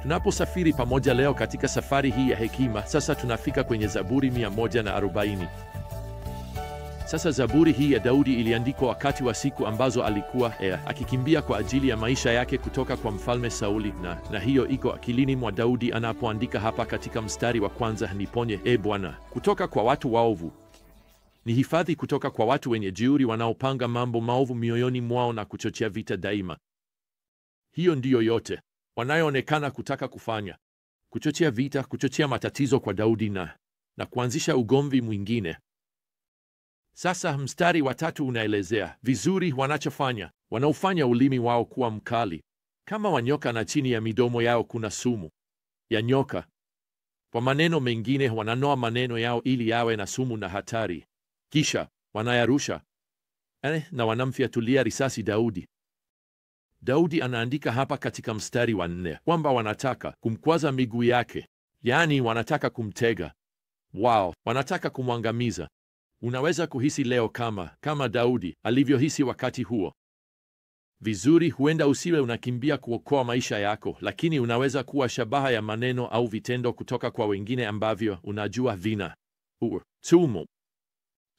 Tunaposafiri pamoja leo katika safari hii ya hekima, sasa tunafika kwenye Zaburi 140. Sasa Zaburi hii ya Daudi iliandikwa wakati wa siku ambazo alikuwa akikimbia kwa ajili ya maisha yake kutoka kwa mfalme Sauli, na hiyo iko akilini mwa Daudi anapoandika hapa katika mstari wa kwanza, niponye Bwana kutoka kwa watu waovu, nihifadhi kutoka kwa watu wenye jeuri wanaopanga mambo maovu mioyoni mwao na kuchochea vita daima. Hiyo ndiyo yote wanayoonekana kutaka kufanya: kuchochea vita, kuchochea matatizo kwa Daudi na kuanzisha ugomvi mwingine. Sasa mstari wa 3 unaelezea vizuri wanachofanya. Wanaufanya ulimi wao kuwa mkali kama wa nyoka, na chini ya midomo yao kuna sumu ya nyoka. Kwa maneno mengine, wananoa maneno yao ili yawe na sumu na hatari, kisha wanayarusha na wanamfyatulia risasi Daudi. Daudi anaandika hapa katika mstari wa 4 kwamba wanataka kumkwaza miguu yake, yaani wanataka kumtega. Wanataka kumwangamiza. Unaweza kuhisi leo kama Daudi alivyohisi wakati huo. Vizuri, huenda usiwe unakimbia kuokoa maisha yako, lakini unaweza kuwa shabaha ya maneno au vitendo kutoka kwa wengine ambavyo unajua vina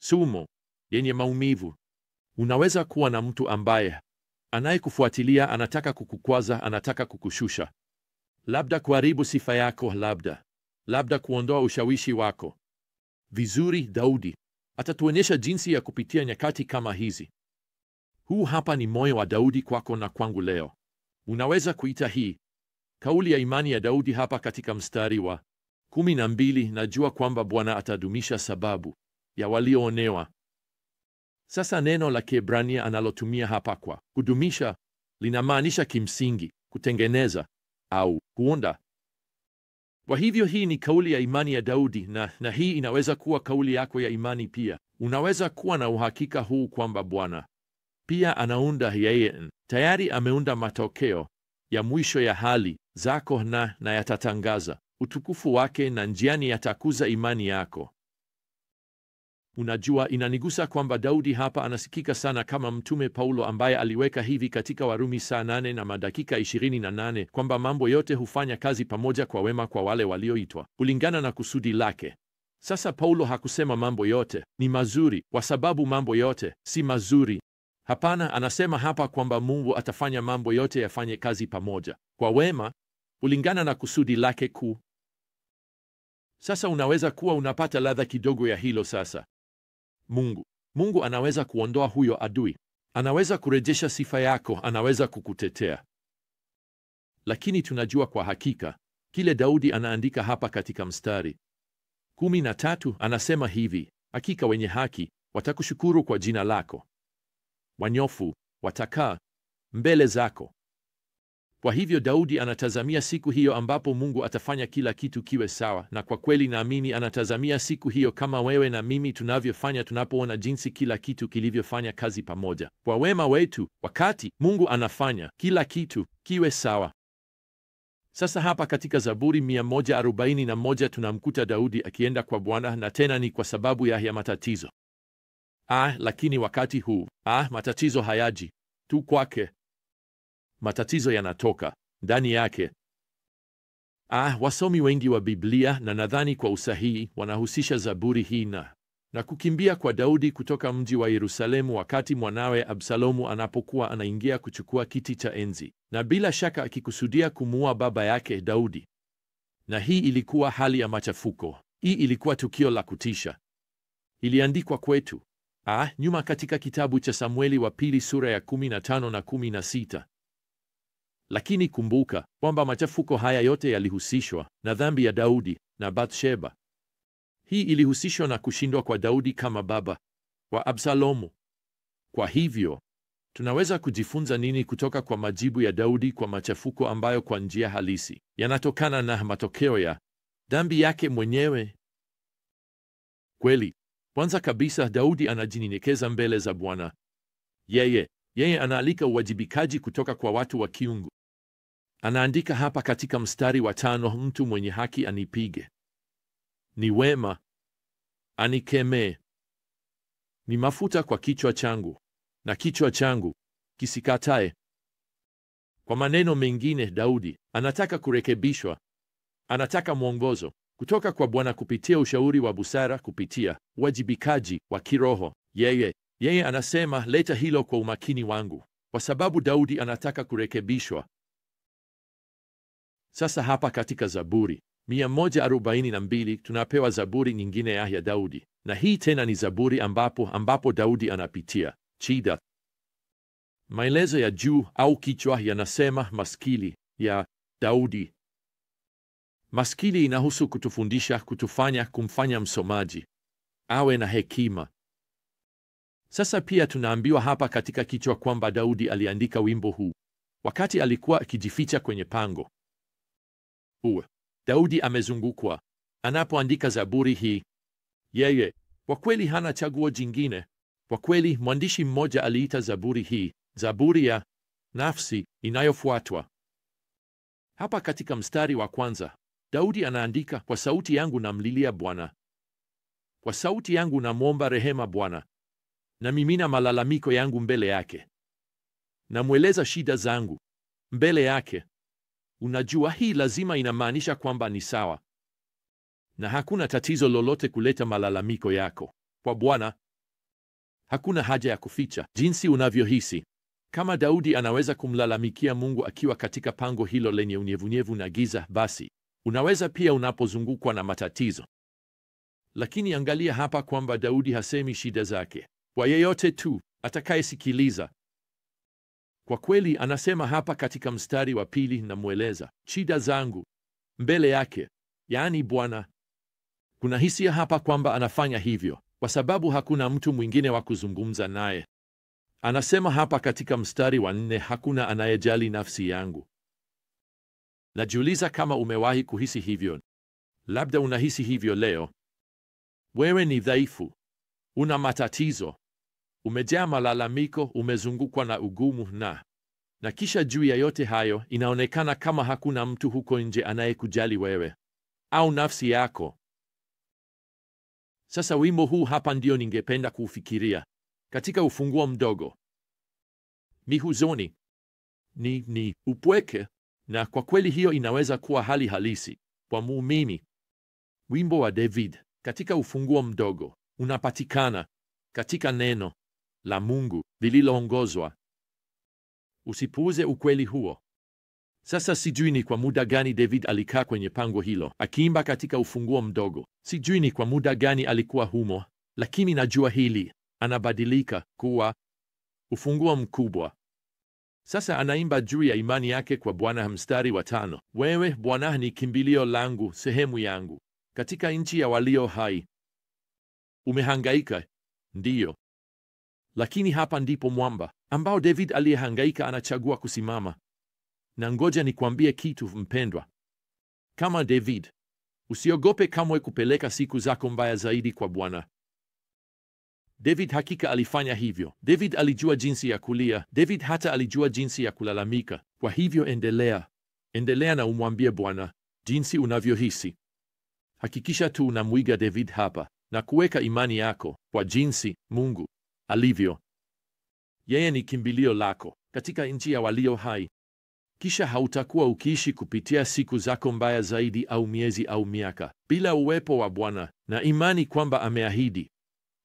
sumu yenye maumivu. Unaweza kuwa na mtu ambaye anayekufuatilia, anataka kukukwaza, anataka kukushusha, labda kuharibu sifa yako, labda kuondoa ushawishi wako. Vizuri, Daudi atatuonyesha jinsi ya kupitia nyakati kama hizi. Huu hapa ni moyo wa Daudi kwako na kwangu leo. Unaweza kuita hii kauli ya imani ya Daudi hapa katika mstari wa 12, najua kwamba Bwana atadumisha sababu ya walioonewa. Sasa neno la Kiebrania analotumia hapa kwa kudumisha linamaanisha kimsingi kutengeneza au kuunda. Kwa hivyo hii ni kauli ya imani ya Daudi, na hii inaweza kuwa kauli yako ya imani pia. Unaweza kuwa na uhakika huu kwamba Bwana pia anaunda. Yeye tayari ameunda matokeo ya mwisho ya hali zako na yatatangaza utukufu wake, na njiani yatakuza imani yako. Unajua, inanigusa kwamba Daudi hapa anasikika sana kama Mtume Paulo ambaye aliweka hivi katika Warumi saa 8 na madakika 28 kwamba mambo yote hufanya kazi pamoja kwa wema kwa wale walioitwa kulingana na kusudi lake. Sasa Paulo hakusema mambo yote ni mazuri kwa sababu mambo yote si mazuri. Hapana, anasema hapa kwamba Mungu atafanya mambo yote yafanye kazi pamoja kwa wema kulingana na kusudi lake kuu. Sasa unaweza kuwa unapata ladha kidogo ya hilo sasa. Mungu anaweza kuondoa huyo adui. Anaweza kurejesha sifa yako, anaweza kukutetea. Lakini tunajua kwa hakika kile Daudi anaandika hapa katika mstari 13, anasema hivi: hakika wenye haki watakushukuru kwa jina lako, wanyofu watakaa mbele zako. Kwa hivyo Daudi anatazamia siku hiyo ambapo Mungu atafanya kila kitu kiwe sawa, na kwa kweli naamini anatazamia siku hiyo kama wewe na mimi tunavyofanya tunapoona jinsi kila kitu kilivyofanya kazi pamoja kwa wema wetu wakati Mungu anafanya kila kitu kiwe sawa. Sasa hapa katika Zaburi 141 tunamkuta Daudi akienda kwa Bwana, na tena ni kwa sababu ya matatizo. Lakini wakati huu matatizo hayaji tu kwake. Matatizo yanatoka ndani yake. Wasomi wengi wa Biblia, na nadhani kwa usahihi, wanahusisha Zaburi hii na kukimbia kwa Daudi kutoka mji wa Yerusalemu wakati mwanawe Absalomu anapokuwa anaingia kuchukua kiti cha enzi, na bila shaka akikusudia kumuua baba yake Daudi. Na hii ilikuwa hali ya machafuko. Hii ilikuwa tukio la kutisha. Iliandikwa kwetu nyuma katika kitabu cha Samueli wa pili sura ya 15 na 16. Lakini kumbuka kwamba machafuko haya yote yalihusishwa na dhambi ya Daudi na Bathsheba. Hii ilihusishwa na kushindwa kwa Daudi kama baba wa Absalomu. Kwa hivyo, tunaweza kujifunza nini kutoka kwa majibu ya Daudi kwa machafuko ambayo kwa njia halisi yanatokana na matokeo ya dhambi yake mwenyewe? Kweli, kwanza kabisa Daudi anajinyenyekeza mbele za Bwana. Yeye anaalika uwajibikaji kutoka kwa watu wa kiungu. Anaandika hapa katika mstari wa 5, mtu mwenye haki anipige, ni wema anikemee, ni mafuta kwa kichwa changu, na kichwa changu kisikatae. Kwa maneno mengine, Daudi anataka kurekebishwa. Anataka mwongozo kutoka kwa Bwana kupitia ushauri wa busara, kupitia uwajibikaji wa kiroho. Yeye anasema, leta hilo kwa umakini wangu, kwa sababu Daudi anataka kurekebishwa. Sasa hapa katika Zaburi 142 tunapewa zaburi nyingine ya Daudi, na hii tena ni zaburi ambapo Daudi anapitia shida. Maelezo ya juu au kichwa yanasema maskili ya Daudi. Maskili inahusu kutufundisha, kumfanya msomaji awe na hekima. Sasa pia tunaambiwa hapa katika kichwa kwamba Daudi aliandika wimbo huu wakati alikuwa akijificha kwenye pango. Daudi amezungukwa anapoandika zaburi hii. Yeye kwa kweli hana chaguo jingine. Kwa kweli mwandishi mmoja aliita zaburi hii zaburi ya nafsi inayofuatwa. Hapa katika mstari wa kwanza, Daudi anaandika, kwa sauti yangu namlilia Bwana, kwa sauti yangu namwomba rehema Bwana, na mimina malalamiko yangu mbele yake, namweleza shida zangu mbele yake. Unajua, hii lazima inamaanisha kwamba ni sawa na hakuna tatizo lolote kuleta malalamiko yako kwa Bwana. Hakuna haja ya kuficha jinsi unavyohisi. Kama Daudi anaweza kumlalamikia Mungu akiwa katika pango hilo lenye unyevunyevu na giza, basi unaweza pia unapozungukwa na matatizo. Lakini angalia hapa kwamba Daudi hasemi shida zake kwa yeyote tu atakayesikiliza. Kwa kweli anasema hapa katika mstari wa pili, namweleza shida zangu mbele yake, yaani Bwana. Kuna hisia hapa kwamba anafanya hivyo kwa sababu hakuna mtu mwingine wa kuzungumza naye. Anasema hapa katika mstari wa 4, hakuna anayejali nafsi yangu. Najiuliza kama umewahi kuhisi hivyo. Labda unahisi hivyo leo. Wewe ni dhaifu, una matatizo, umejaa malalamiko, umezungukwa na ugumu, na kisha juu ya yote hayo inaonekana kama hakuna mtu huko nje anayekujali wewe au nafsi yako. Sasa wimbo huu hapa ndio ningependa kuufikiria katika ufunguo mdogo. Ni huzuni, ni upweke, na kwa kweli hiyo inaweza kuwa hali halisi kwa muumini. Wimbo wa David katika ufunguo mdogo unapatikana katika neno la Mungu lililoongozwa. Usipuuze ukweli huo. Sasa sijui ni kwa muda gani David alikaa kwenye pango hilo akiimba katika ufunguo mdogo. Sijui ni kwa muda gani alikuwa humo, lakini najua hili, anabadilika kuwa ufunguo mkubwa. Sasa anaimba juu ya imani yake kwa Bwana. Mstari wa 5, wewe Bwana ni kimbilio langu, sehemu yangu katika nchi ya walio hai. Umehangaika, ndiyo, lakini hapa ndipo mwamba ambao David aliyehangaika anachagua kusimama. Na ngoja nikwambie kitu mpendwa, kama David, usiogope kamwe kupeleka siku zako mbaya zaidi kwa Bwana. David hakika alifanya hivyo. David alijua jinsi ya kulia. David hata alijua jinsi ya kulalamika. Kwa hivyo endelea na umwambie Bwana jinsi unavyohisi. Hakikisha tu unamwiga David hapa na kuweka imani yako kwa jinsi Mungu alivyo. Yeye ni kimbilio lako katika nchi ya walio hai. Kisha hautakuwa ukiishi kupitia siku zako mbaya zaidi au miezi au miaka bila uwepo wa Bwana na imani kwamba ameahidi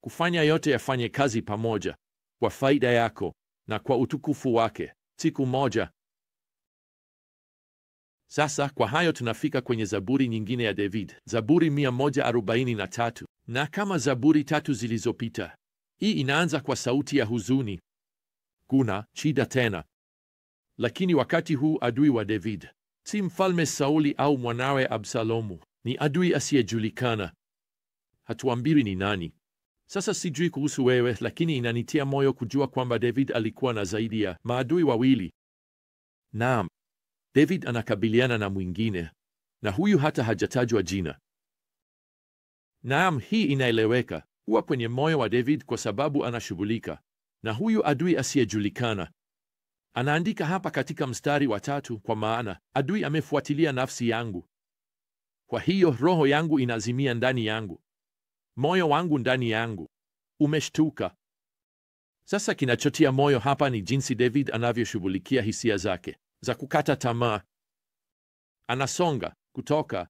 kufanya yote yafanye kazi pamoja kwa faida yako na kwa utukufu wake siku moja. Sasa kwa hayo tunafika kwenye zaburi nyingine ya David, Zaburi 143. Na kama zaburi 3 zilizopita, hii inaanza kwa sauti ya huzuni. Kuna shida tena. Lakini wakati huu adui wa David si mfalme Sauli au mwanawe Absalomu, ni adui asiyejulikana. Hatuambiwi ni nani. Sasa sijui kuhusu wewe, lakini inanitia moyo kujua kwamba David alikuwa na zaidi ya maadui wawili. Naam, David anakabiliana na mwingine, na huyu hata hajatajwa jina. Naam, hii inaeleweka huwa kwenye moyo wa David kwa sababu anashughulika na huyu adui asiyejulikana. Anaandika hapa katika mstari wa 3, kwa maana adui amefuatilia nafsi yangu. Kwa hiyo roho yangu inazimia ndani yangu, moyo wangu ndani yangu umeshtuka. Sasa kinachotia moyo hapa ni jinsi David anavyoshughulikia hisia zake za kukata tamaa. Anasonga kutoka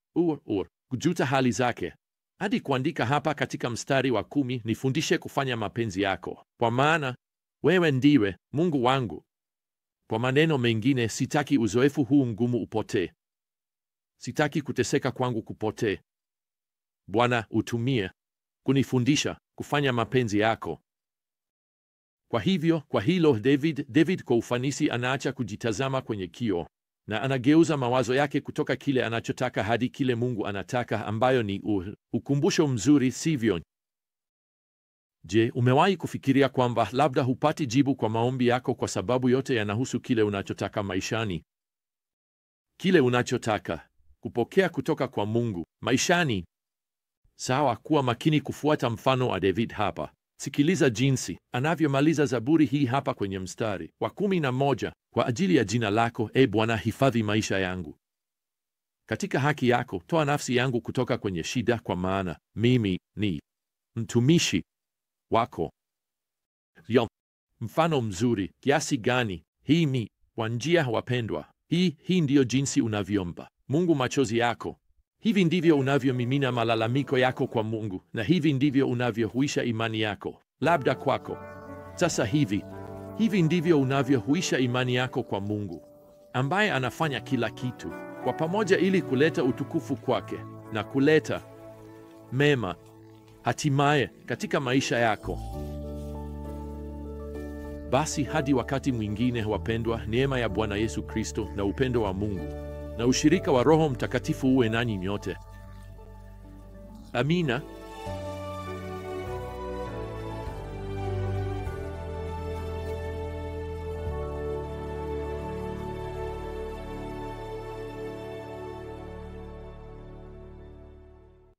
kujuta hali zake hadi kuandika hapa katika mstari wa 10, nifundishe kufanya mapenzi yako, kwa maana wewe ndiwe Mungu wangu. Kwa maneno mengine, sitaki uzoefu huu mgumu upotee. Sitaki kuteseka kwangu kupotee. Bwana, utumie kunifundisha kufanya mapenzi yako. Kwa hivyo, kwa hilo David kwa ufanisi anaacha kujitazama kwenye kioo na anageuza mawazo yake kutoka kile anachotaka hadi kile Mungu anataka, ambayo ni ukumbusho mzuri, sivyo? Je, umewahi kufikiria kwamba labda hupati jibu kwa maombi yako kwa sababu yote yanahusu kile unachotaka maishani? Kile unachotaka kupokea kutoka kwa Mungu maishani. Sawa, kuwa makini kufuata mfano wa David hapa. Sikiliza jinsi anavyomaliza Zaburi hii hapa kwenye mstari wa 11: kwa ajili ya jina lako, e Bwana, hifadhi maisha yangu. Katika haki yako toa nafsi yangu kutoka kwenye shida, kwa maana mimi ni mtumishi wako. Mfano mzuri kiasi gani hii ni! Kwa njia, wapendwa, hii ndiyo jinsi unavyompa Mungu machozi yako. Hivi ndivyo unavyomimina malalamiko yako kwa Mungu, na hivi ndivyo unavyohuisha imani yako labda kwako sasa hivi. Hivi ndivyo unavyohuisha imani yako kwa Mungu, ambaye anafanya kila kitu kwa pamoja ili kuleta utukufu kwake na kuleta mema hatimaye katika maisha yako. Basi hadi wakati mwingine, wapendwa, neema ya Bwana Yesu Kristo na upendo wa Mungu na ushirika wa Roho Mtakatifu uwe nanyi nyote. Amina.